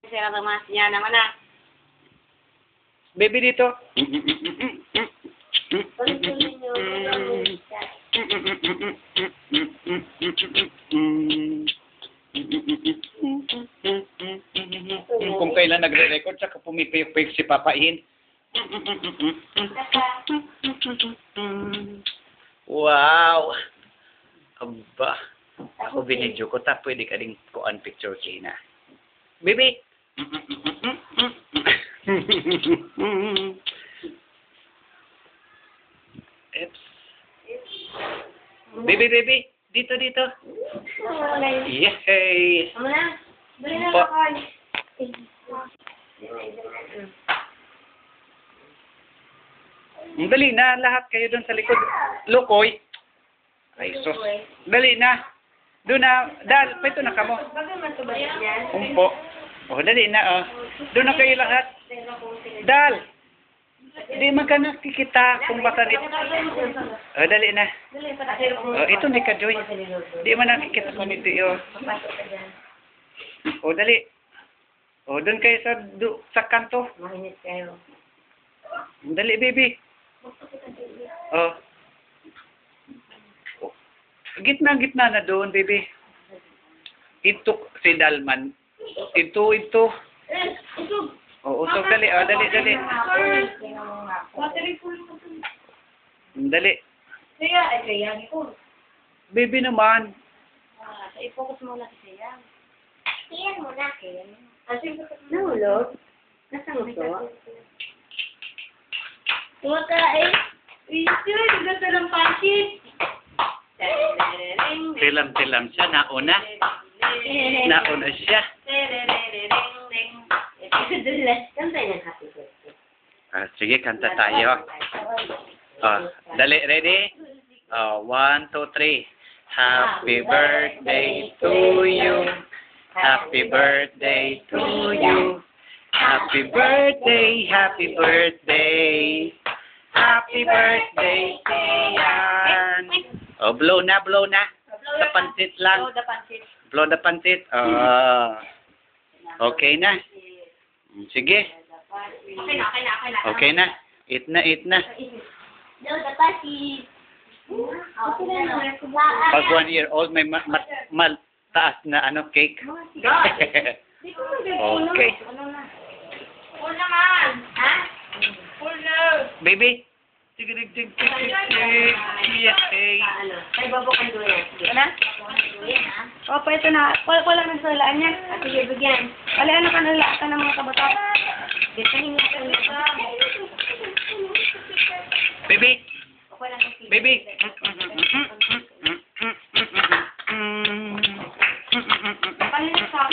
Sira naman niya naman na. Baby dito. Kung kailan nagre-record, saka pumipiyok-piyok si Papa Ihin. Wow! Aba, ako binidyo ko, ta pwede ka rin kuan picture kina. Baby! Eps. Baby, baby! Dito, dito! Yay! Amo na. Dali na Pa- lakon. Dali na, lahat kayo doon sa likod. Lukoy! Ay, sus. Dali na. Doon na, dal, pito na kamo. Bagay man to ba yan? Umpo. Oh, dali na, oh. Doon na kayo lahat. Dal! Di man ka nakikita kung bata nito. Oh, dali na. Oh, ito ni Kajoy. Di man nakikita kung nito, oh. Oh, dali. Oh, doon kayo sa kanto. Mahinit kayo. Dali, baby. Oh. Oh. Gitna na doon, baby. Ito, si Dalman. Ito. Oh, usog, dali. Oh, dali. Dali. Kaya, Baby naman. i-focus muna si Kaya. Iyan muna, Kaya. Nahulog? Nasaan gusto? Kumakain. Ito, nagdata ng pansit. Tilam-tilam siya. Nauna siya. Kanta niya happy birthday. Ah, sige, kanta tayo. Oh, dali, ready? Oh, 1, 2, 3. Happy birthday to you. Happy birthday to you. Happy birthday, happy birthday. Happy birthday, Tian. Oh, blow na. Sa pansit lang. Blow the pansit. Oh. Okay na. Sige. Okay na. Eat na. Pag 1 year old, may taas na cake. Okay. Full naman. Ha? Full na. Baby. Tig. Yay. Ay, babukang doon. Ano? Opo, ito na. Wala nang salaan niya. At sige, bigyan. Wala ka nala ka ng mga kabataan. Dito hingi ka nila. Baby. Okay lang kasi. Baby. Palit sa